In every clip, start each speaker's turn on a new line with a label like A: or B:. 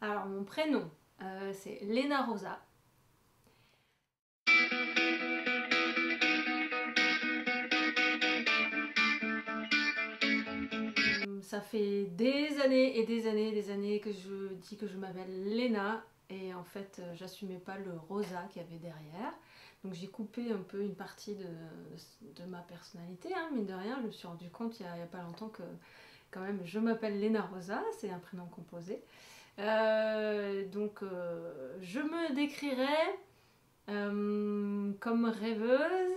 A: Alors mon prénom, c'est Léna Rosa. Ça fait des années et des années et des années que je dis que je m'appelle Léna et en fait j'assumais pas le Rosa qu'il y avait derrière. Donc j'ai coupé un peu une partie de ma personnalité, hein, mine de rien. Je me suis rendu compte il y a pas longtemps que quand même je m'appelle Léna Rosa, c'est un prénom composé. Je me décrirais comme rêveuse,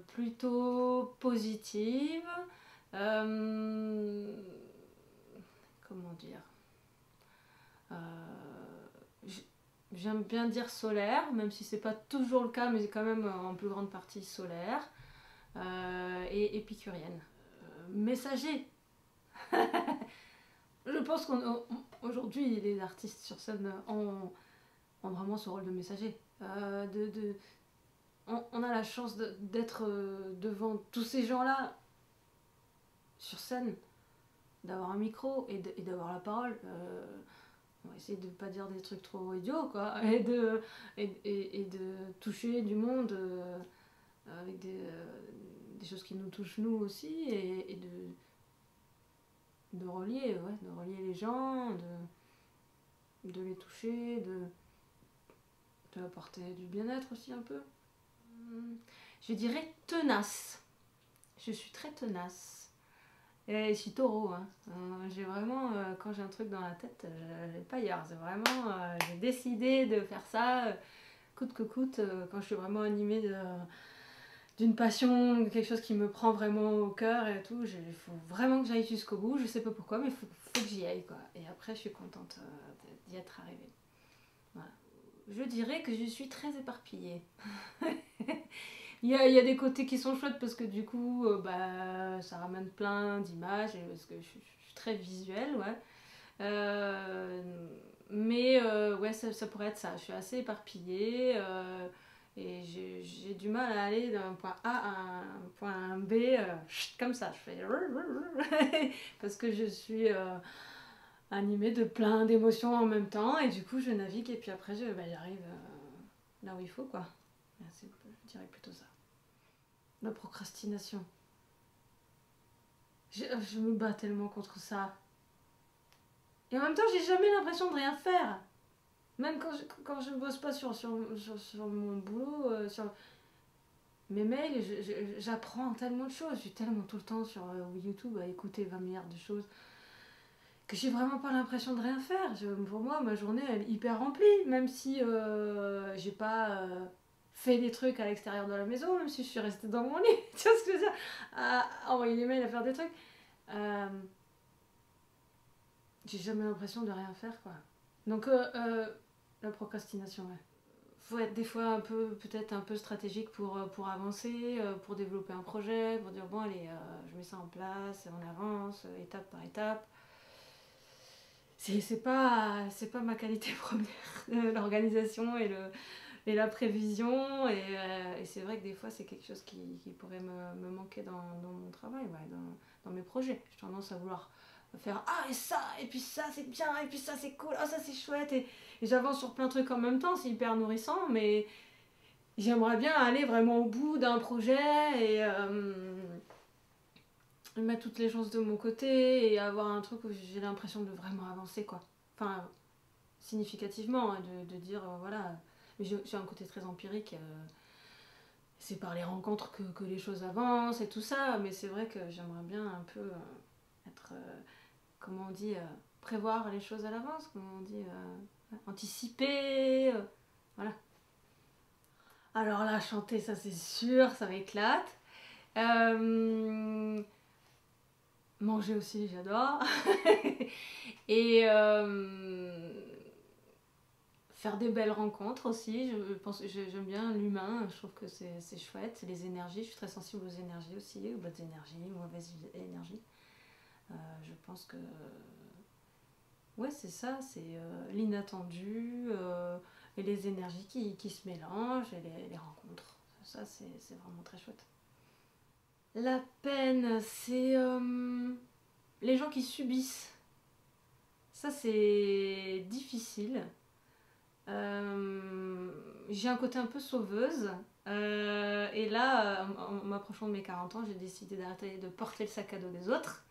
A: plutôt positive, euh, comment dire, euh, j'aime bien dire solaire, même si c'est pas toujours le cas, mais c'est quand même en plus grande partie solaire, et épicurienne. Messager. Je pense qu'aujourd'hui les artistes sur scène ont vraiment ce rôle de messager. On a la chance d'être devant tous ces gens-là sur scène, d'avoir un micro et d'avoir la parole. On va essayer de ne pas dire des trucs trop idiots, quoi, et de toucher du monde avec des choses qui nous touchent nous aussi, et de relier, ouais, de relier les gens, de les toucher, de apporter du bien-être aussi un peu. Je dirais tenace. Je suis très tenace. Et je suis taureau. Hein. J'ai vraiment, quand j'ai un truc dans la tête, je l'ai pas hier. C'est vraiment, j'ai décidé de faire ça, coûte que coûte, quand je suis vraiment animée d'une passion, quelque chose qui me prend vraiment au cœur et tout. Il faut vraiment que j'aille jusqu'au bout. Je sais pas pourquoi, mais faut que j'y aille, quoi. Et après, je suis contente d'y être arrivée. Voilà. Je dirais que je suis très éparpillée. Il y a des côtés qui sont chouettes parce que du coup, ça ramène plein d'images, parce que je suis très visuelle, ouais. Euh, ouais, ça pourrait être ça. Je suis assez éparpillée et j'ai du mal à aller d'un point A à un point B comme ça. Je fais parce que je suis animée de plein d'émotions en même temps et du coup, je navigue et puis après, j'arrive là où il faut, quoi. Je dirais plutôt ça. La procrastination. Je me bats tellement contre ça. Et en même temps, j'ai jamais l'impression de rien faire. Même quand je bosse pas sur mon boulot, sur mes mails, j'apprends tellement de choses. Je suis tellement tout le temps sur YouTube à écouter 20 milliards de choses que j'ai vraiment pas l'impression de rien faire. Pour moi, ma journée, elle est hyper remplie. Même si j'ai pas fait des trucs à l'extérieur de la maison, même si je suis restée dans mon lit. Tu vois ce que je veux dire? À envoyer des mails, à faire des trucs. Euh, j'ai jamais l'impression de rien faire, quoi. Donc, la procrastination, ouais. Faut être des fois un peu, peut-être un peu stratégique pour avancer, pour développer un projet, pour dire bon, allez, je mets ça en place, on avance, étape par étape. C'est pas ma qualité première, l'organisation et la prévision, et c'est vrai que des fois, c'est quelque chose qui pourrait me manquer dans mon travail, ouais, dans mes projets. J'ai tendance à vouloir faire ah et puis ça c'est bien et puis ça c'est cool, ah ça c'est chouette et j'avance sur plein de trucs en même temps, c'est hyper nourrissant, mais j'aimerais bien aller vraiment au bout d'un projet et mettre toutes les chances de mon côté et avoir un truc où j'ai l'impression de vraiment avancer, quoi. Enfin, significativement, hein, de dire voilà. Mais j'ai un côté très empirique. C'est par les rencontres que les choses avancent et tout ça, mais c'est vrai que j'aimerais bien un peu être, comment on dit, prévoir les choses à l'avance, comment on dit, anticiper, voilà. Alors là, chanter, ça c'est sûr, ça m'éclate. Euh, Manger aussi, j'adore. Et faire des belles rencontres aussi. J'aime bien l'humain, je trouve que c'est chouette. Les énergies, je suis très sensible aux énergies aussi, aux bonnes énergies, aux mauvaises énergies. Je pense que ouais, c'est ça, c'est l'inattendu et les énergies qui se mélangent et les rencontres. Ça, c'est vraiment très chouette. La peine, c'est les gens qui subissent. Ça c'est difficile. J'ai un côté un peu sauveuse. Et là, en m'approchant de mes 40 ans, j'ai décidé d'arrêter de porter le sac à dos des autres.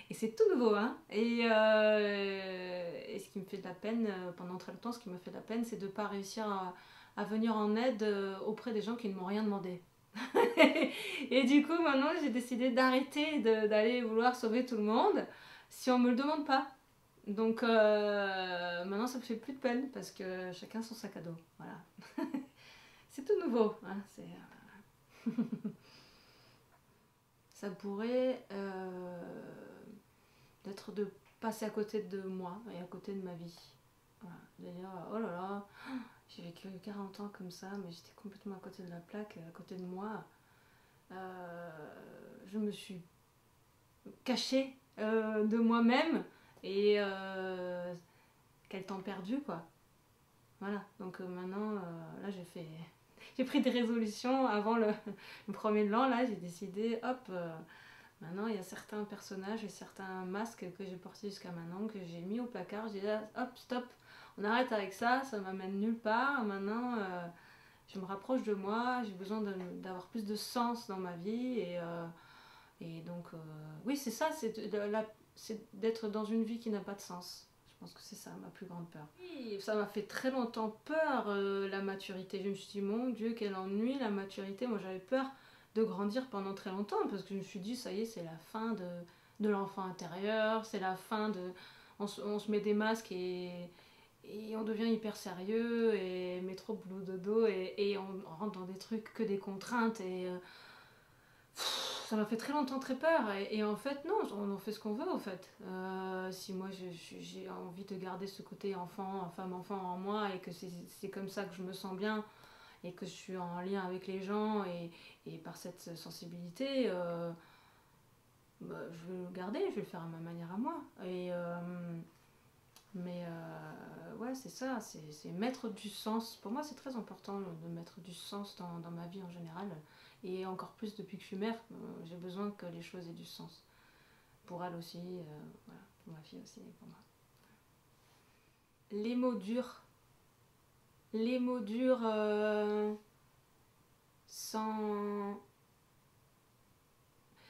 A: Et c'est tout nouveau, hein. Et ce qui me fait de la peine, pendant très longtemps, ce qui me fait de la peine, c'est de ne pas réussir à venir en aide auprès des gens qui ne m'ont rien demandé. Et du coup, maintenant, j'ai décidé d'arrêter d'aller vouloir sauver tout le monde si on me le demande pas. Donc maintenant, ça me fait plus de peine parce que chacun son sac à dos. Voilà. C'est tout nouveau, hein. Ça pourrait d'être de passer à côté de moi et à côté de ma vie. Voilà. De dire, oh là là, j'ai vécu 40 ans comme ça, mais j'étais complètement à côté de la plaque, à côté de moi. Je me suis cachée de moi-même et quel temps perdu, quoi. Voilà, donc maintenant, là j'ai pris des résolutions avant le premier de l'an, là j'ai décidé, hop, maintenant il y a certains personnages et certains masques que j'ai portés jusqu'à maintenant, que j'ai mis au placard, j'ai dit, hop, stop, on arrête avec ça, ça m'amène nulle part, maintenant je me rapproche de moi, j'ai besoin d'avoir plus de sens dans ma vie, et donc, oui c'est ça, c'est d'être dans une vie qui n'a pas de sens. Je pense que c'est ça ma plus grande peur. Oui, ça m'a fait très longtemps peur, la maturité. Je me suis dit, mon Dieu, quel ennui la maturité. Moi j'avais peur de grandir pendant très longtemps parce que je me suis dit, ça y est, c'est la fin de l'enfant intérieur, c'est la fin de... On se met des masques et on devient hyper sérieux et métro, boulot, dodo et on rentre dans des trucs que des contraintes et... ça m'a fait très longtemps très peur et en fait non, on en fait ce qu'on veut en fait. Si moi j'ai envie de garder ce côté enfant, femme-enfant en moi et que c'est comme ça que je me sens bien et que je suis en lien avec les gens et par cette sensibilité, bah, je vais le garder, je vais le faire à ma manière à moi. Mais ouais, c'est ça, c'est mettre du sens. Pour moi, c'est très important de mettre du sens dans ma vie en général. Et encore plus depuis que je suis mère, j'ai besoin que les choses aient du sens. Pour elle aussi, voilà, pour ma fille aussi et pour moi. Les mots durs. Les mots durs sans...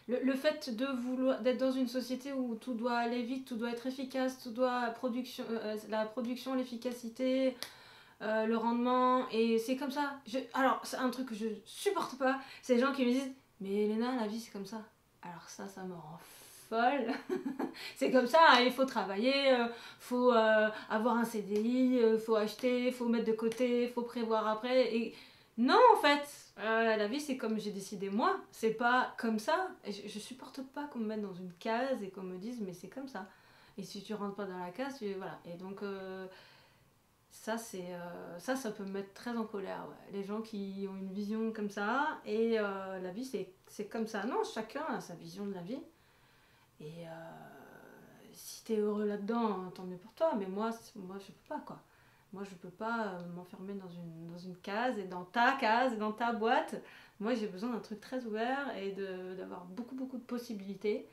A: Le fait de vouloir d'être dans une société où tout doit aller vite, tout doit être efficace, tout doit la production, l'efficacité, le rendement, et c'est comme ça. Alors, c'est un truc que je supporte pas, c'est les gens qui me disent mais Elena, la vie c'est comme ça. Alors ça me rend folle. C'est comme ça, hein, il faut travailler, faut avoir un CDI, faut acheter, faut mettre de côté, faut prévoir après. Et non, en fait, la vie c'est comme j'ai décidé moi, c'est pas comme ça. Je supporte pas qu'on me mette dans une case et qu'on me dise mais c'est comme ça. Et si tu rentres pas dans la case, voilà. Et donc ça, ça peut me mettre très en colère. Ouais. Les gens qui ont une vision comme ça, et la vie, c'est comme ça. Non, chacun a sa vision de la vie. Et si t'es heureux là-dedans, tant mieux pour toi. Mais moi je peux pas, quoi. Moi, je peux pas m'enfermer dans une case, et dans ta case, et dans ta boîte. Moi, j'ai besoin d'un truc très ouvert, et d'avoir beaucoup, beaucoup de possibilités.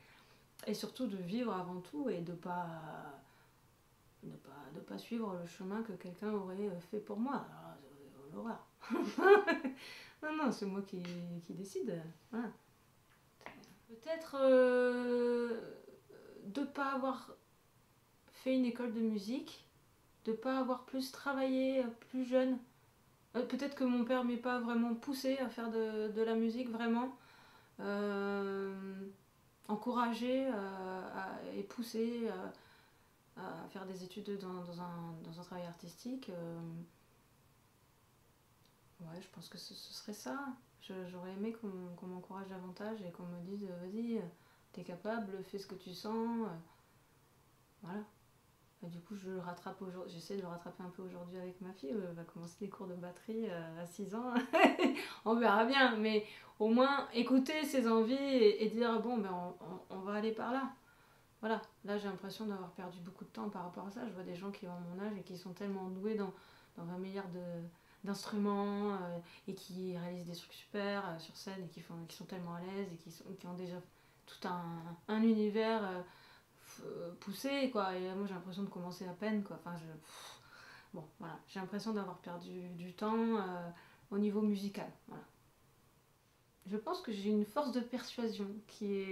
A: Et surtout de vivre avant tout, et de pas suivre le chemin que quelqu'un aurait fait pour moi. Alors, l'horreur. Non, non, c'est moi qui décide. Voilà. Peut-être de ne pas avoir fait une école de musique, de ne pas avoir plus travaillé plus jeune. Peut-être que mon père m'ait pas vraiment poussé à faire de la musique, vraiment. Encouragé et poussé à faire des études dans un travail artistique. Ouais, je pense que ce serait ça. J'aurais aimé qu'on m'encourage davantage et qu'on me dise vas-y, t'es capable, fais ce que tu sens. Voilà. Et du coup, je le rattrape aujourd'hui. J'essaie de le rattraper un peu aujourd'hui avec ma fille. Elle va commencer des cours de batterie à 6 ans. On verra bien. Mais au moins, écouter ses envies et dire bon, ben, on va aller par là. Voilà, là j'ai l'impression d'avoir perdu beaucoup de temps par rapport à ça. Je vois des gens qui ont mon âge et qui sont tellement doués dans 20 milliards d'instruments et qui réalisent des trucs super sur scène et qui sont tellement à l'aise et qui ont déjà tout un univers pousser, quoi. Et moi, j'ai l'impression de commencer à peine, quoi. Enfin, bon, voilà. J'ai l'impression d'avoir perdu du temps au niveau musical, voilà. Je pense que j'ai une force de persuasion qui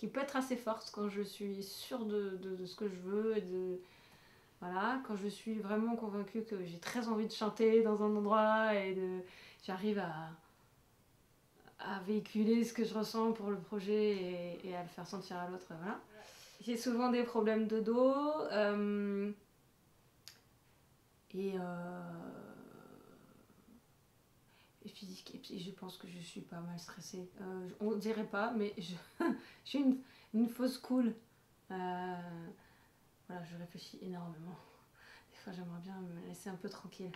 A: peut être assez forte quand je suis sûre de ce que je veux et voilà, quand je suis vraiment convaincue que j'ai très envie de chanter dans un endroit j'arrive à véhiculer ce que je ressens pour le projet et à le faire sentir à l'autre, voilà. J'ai souvent des problèmes de dos et physique, et je pense que je suis pas mal stressée. On dirait pas, mais j'ai une fausse cool. Voilà, je réfléchis énormément. Des fois, j'aimerais bien me laisser un peu tranquille.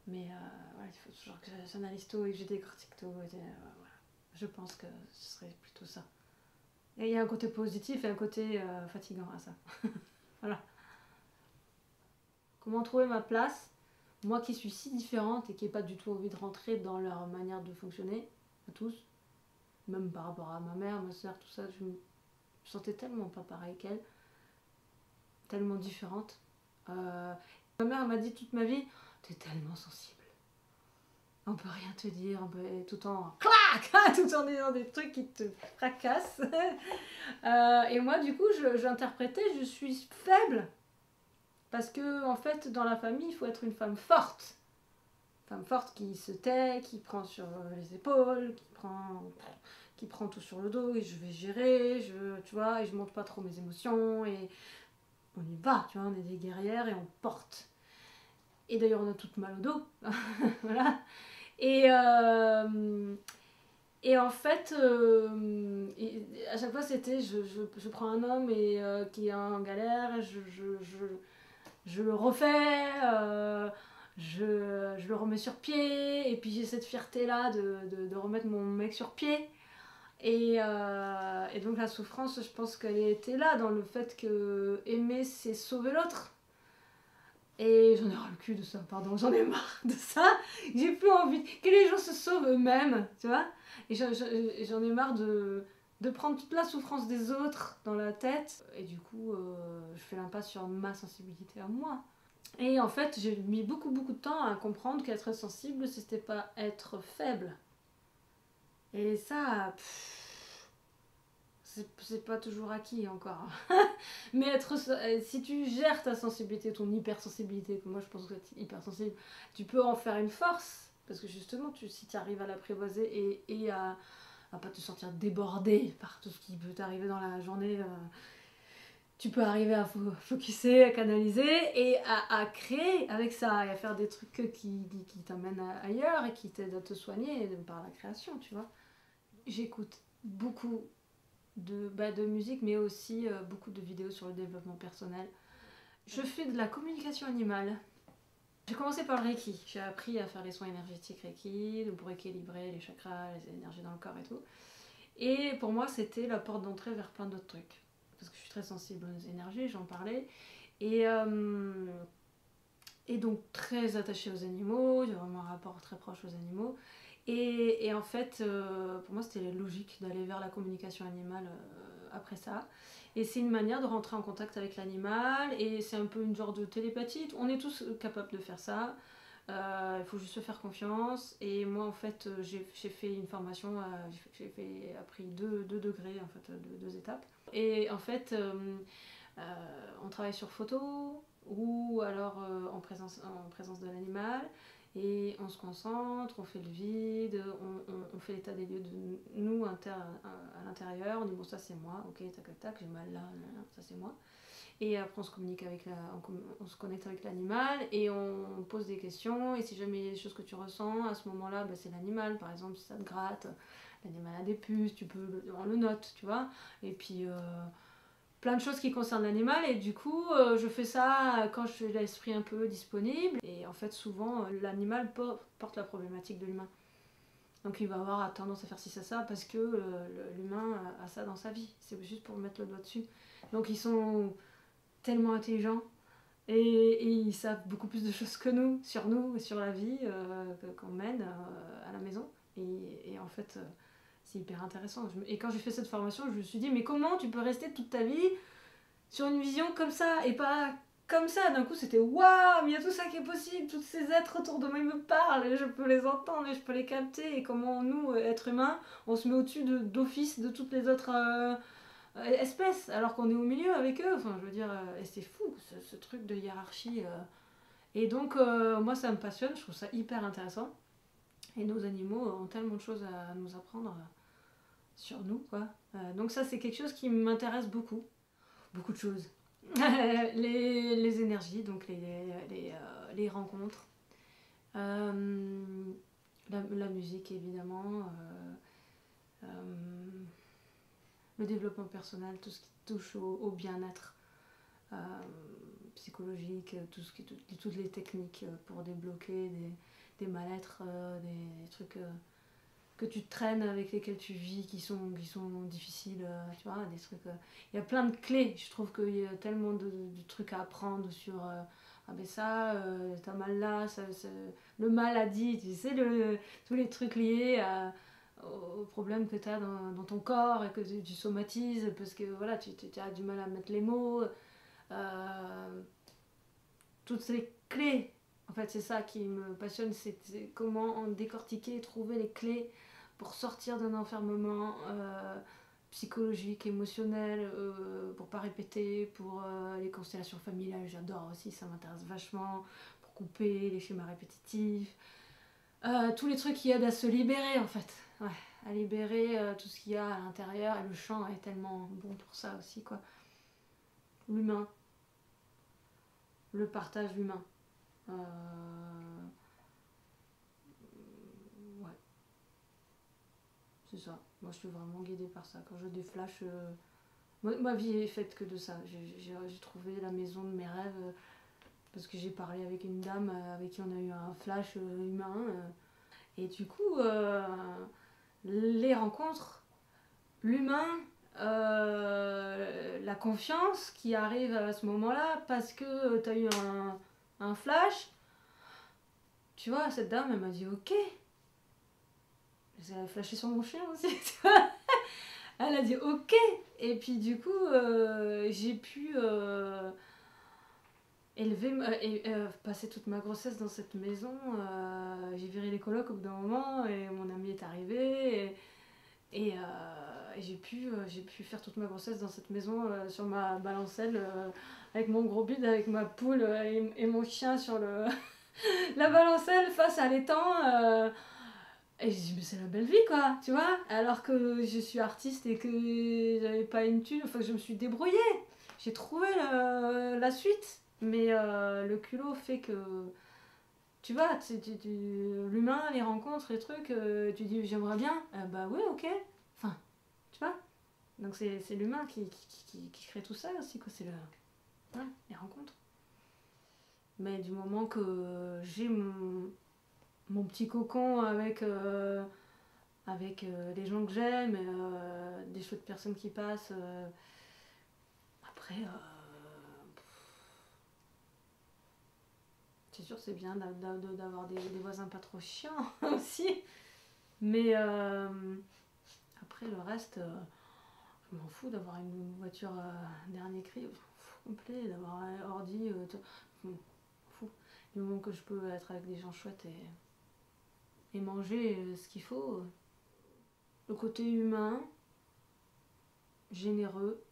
A: Mais voilà, il faut toujours que j'analyse tout et que j'ai décortique tout. Voilà. Je pense que ce serait plutôt ça. Et il y a un côté positif et un côté fatigant à ça. Voilà. Comment trouver ma place? Moi qui suis si différente et qui n'ai pas du tout envie de rentrer dans leur manière de fonctionner, à tous, même par rapport à ma mère, ma soeur, tout ça, je me sentais tellement pas pareille qu'elle, tellement différente. Ma mère m'a dit toute ma vie, t'es tellement sensible. On peut rien te dire, on peut tout en clac, tout en disant des trucs qui te fracassent. Et moi, du coup, j'interprétais, je suis faible. Parce que, en fait, dans la famille, il faut être une femme forte. Femme forte qui se tait, qui prend sur les épaules, qui prend tout sur le dos, et je vais gérer, tu vois, et je montre pas trop mes émotions, et on y va, tu vois, on est des guerrières et on porte. Et d'ailleurs, on a toutes mal au dos. Voilà. Et en fait, à chaque fois, c'était je prends un homme qui est en galère, je le refais, je le remets sur pied, et puis j'ai cette fierté-là de remettre mon mec sur pied. Et donc la souffrance, je pense qu'elle était là, dans le fait que aimer, c'est sauver l'autre. Et j'en ai ras le cul de ça, pardon, j'en ai marre de ça. J'ai plus envie que les gens se sauvent eux-mêmes, tu vois. Et j'en ai marre de prendre toute la souffrance des autres dans la tête. Et du coup, je fais l'impasse sur ma sensibilité à moi. Et en fait, j'ai mis beaucoup de temps à comprendre qu'être sensible, c'était pas être faible. Et ça, c'est pas toujours acquis encore. Mais si tu gères ta sensibilité, ton hypersensibilité, que moi je pense que tu es hypersensible, tu peux en faire une force. Parce que justement, si tu arrives à l'apprivoiser et à pas te sentir débordé par tout ce qui peut t'arriver dans la journée, tu peux arriver à focuser, à canaliser et à créer avec ça et à faire des trucs qui t'amènent ailleurs et qui t'aident à te soigner par la création, tu vois. J'écoute beaucoup de musique, mais aussi beaucoup de vidéos sur le développement personnel. Je fais de la communication animale. J'ai commencé par le Reiki. J'ai appris à faire les soins énergétiques Reiki, pour équilibrer les chakras, les énergies dans le corps et tout. Et pour moi, c'était la porte d'entrée vers plein d'autres trucs. Parce que je suis très sensible aux énergies, j'en parlais. Et donc très attachée aux animaux, j'ai vraiment un rapport très proche aux animaux. Et en fait, pour moi, c'était logique d'aller vers la communication animale après ça. Et c'est une manière de rentrer en contact avec l'animal, et c'est un peu une genre de télépathie. On est tous capables de faire ça. Il faut juste se faire confiance. Et moi, en fait, j'ai fait une formation, j'ai appris 2 degrés, en fait, 2 étapes. Et en fait, on travaille sur photo ou alors en présence de l'animal. Et on se concentre, on fait le vide, on fait l'état des lieux de nous à l'intérieur. On dit bon, ça c'est moi, ok, tac tac tac, j'ai mal là, ça c'est moi. Et après on se communique on se connecte avec l'animal et on pose des questions. Et si jamais il y a des choses que tu ressens à ce moment-là, bah, c'est l'animal. Par exemple, si ça te gratte, l'animal a des puces, on le note, tu vois. Et puis plein de choses qui concernent l'animal, et du coup je fais ça quand je suis l'esprit un peu disponible, et en fait souvent l'animal porte la problématique de l'humain, donc il va avoir tendance à faire ci ça parce que l'humain a ça dans sa vie, c'est juste pour mettre le doigt dessus. Donc ils sont tellement intelligents et ils savent beaucoup plus de choses que nous et sur la vie qu'on mène à la maison, et en fait c'est hyper intéressant. Et quand j'ai fait cette formation, je me suis dit, mais comment tu peux rester toute ta vie sur une vision comme ça, et pas comme ça. D'un coup, c'était waouh, mais il y a tout ça qui est possible, tous ces êtres autour de moi, ils me parlent, et je peux les entendre, et je peux les capter, et comment nous, êtres humains, on se met au-dessus d'office de toutes les autres espèces, alors qu'on est au milieu avec eux. Enfin, je veux dire, et c'est fou, ce truc de hiérarchie. Et donc, moi, ça me passionne, je trouve ça hyper intéressant. Et nos animaux ont tellement de choses à nous apprendre sur nous, quoi. Donc ça, c'est quelque chose qui m'intéresse beaucoup. Beaucoup de choses. Les énergies, donc les rencontres. La musique, évidemment. Le développement personnel, tout ce qui touche au bien-être psychologique, toutes les techniques pour débloquer des mal-être, des trucs que tu traînes, avec lesquels tu vis, qui sont difficiles, tu vois, des trucs. Il y a plein de clés, je trouve qu'il y a tellement de trucs à apprendre sur. Ah ben ça, t'as mal là, le maladie, tu sais, tous les trucs liés aux problèmes que t'as dans ton corps et que tu somatises parce que voilà, tu as du mal à mettre les mots. Toutes ces clés, en fait, c'est ça qui me passionne, c'est comment en décortiquer, trouver les clés pour sortir d'un enfermement psychologique, émotionnel, pour pas répéter, pour les constellations familiales, j'adore aussi, ça m'intéresse vachement, pour couper les schémas répétitifs, tous les trucs qui aident à se libérer, en fait, ouais, à libérer tout ce qu'il y a à l'intérieur, et le chant est tellement bon pour ça aussi, quoi. L'humain, le partage humain. Ouais. C'est ça. Moi, je suis vraiment guidée par ça. Quand j'ai des flashs... ma vie est faite que de ça. J'ai trouvé la maison de mes rêves parce que j'ai parlé avec une dame avec qui on a eu un flash humain. Et du coup, les rencontres, l'humain, la confiance qui arrive à ce moment-là parce que tu as eu un flash. Tu vois, cette dame, elle m'a dit ok. Elle a flashé sur mon chien aussi, tu vois. Elle a dit ok. Et puis du coup, j'ai pu passer toute ma grossesse dans cette maison. J'ai viré les colocs au bout d'un moment et mon ami est arrivé. Et j'ai pu faire toute ma grossesse dans cette maison sur ma balancelle avec mon gros bide, avec ma poule et mon chien sur la balancelle face à l'étang. Et je dis, mais c'est la belle vie, quoi, tu vois. Alors que je suis artiste et que j'avais pas une thune, enfin, je me suis débrouillée. J'ai trouvé la suite. Mais le culot fait que, tu vois, l'humain, les rencontres, les trucs, tu dis, j'aimerais bien. Bah oui, ok. Enfin, tu vois. Donc c'est l'humain qui crée tout ça aussi, quoi. C'est ouais, les rencontres. Mais du moment que j'ai mon petit cocon avec les gens que j'aime, des chouettes personnes qui passent. Après, c'est sûr, c'est bien d'avoir des voisins pas trop chiants aussi. Mais après, le reste, je m'en fous d'avoir une voiture dernier cri, je m'en fous complet, d'avoir un ordi, je m'en fous. Du moment que je peux être avec des gens chouettes et manger ce qu'il faut. Le côté humain, généreux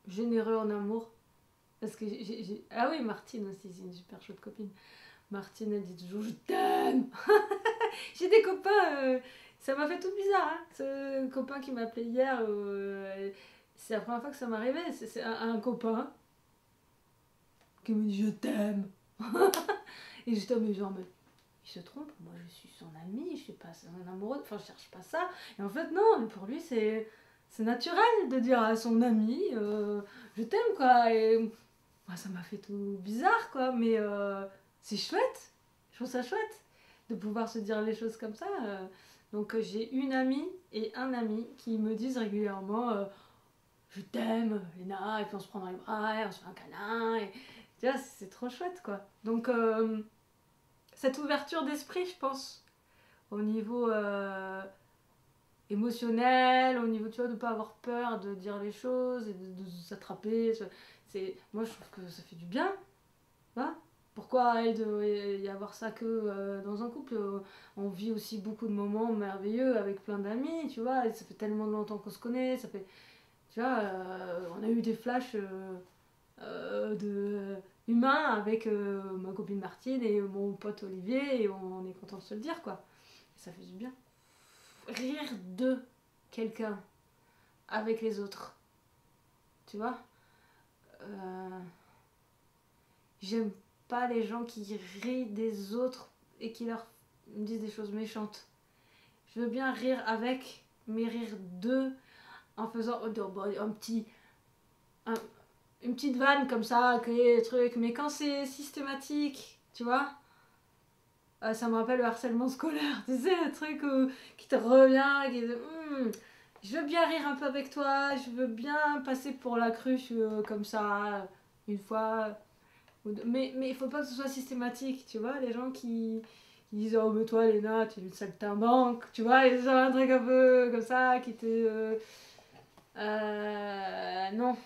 A: en amour. Parce que ah oui, Martine aussi, c'est une super chouette copine. Martine, elle dit toujours je t'aime. J'ai des copains, ça m'a fait tout bizarre. Hein. Ce copain qui m'a appelé hier, c'est la première fois que ça m'arrivait. C'est un copain qui me dit je t'aime. Et j'étais mais genre, mais il se trompe, moi je suis son amie, je suis pas son amoureux, enfin je cherche pas ça. Et en fait, non, pour lui, c'est naturel de dire à son ami je t'aime, quoi. Et moi, ça m'a fait tout bizarre, quoi, mais c'est chouette. Je trouve ça chouette de pouvoir se dire les choses comme ça. Donc j'ai une amie et un ami qui me disent régulièrement je t'aime, Léna, et puis on se prend dans les bras, et on se fait un câlin, et tu vois, c'est trop chouette, quoi. Donc cette ouverture d'esprit, je pense, au niveau émotionnel, au niveau, tu vois, de pas avoir peur de dire les choses et de s'attraper. Moi, je trouve que ça fait du bien. Hein. Pourquoi il devrait y avoir ça que dans un couple? On vit aussi beaucoup de moments merveilleux avec plein d'amis, tu vois, et ça fait tellement longtemps qu'on se connaît, ça fait, tu vois, on a eu des flashs de humains avec ma copine Martine et mon pote Olivier, et on est content de se le dire, quoi. Et ça fait du bien. Rire de quelqu'un avec les autres, tu vois. Euh, J'aime pas les gens qui rient des autres et qui leur disent des choses méchantes. Je veux bien rire avec, mais rire d'eux en faisant un petit, un- une petite vanne comme ça, créer des trucs. Mais quand c'est systématique, tu vois, ça me rappelle le harcèlement scolaire, tu sais, le truc qui te revient, qui dit, je veux bien rire un peu avec toi, je veux bien passer pour la cruche comme ça, une fois. Mais il faut pas que ce soit systématique, tu vois, les gens qui disent oh mais toi Léna tu es une saltimbanque, tu vois, ils ont un truc un peu comme ça qui te... non,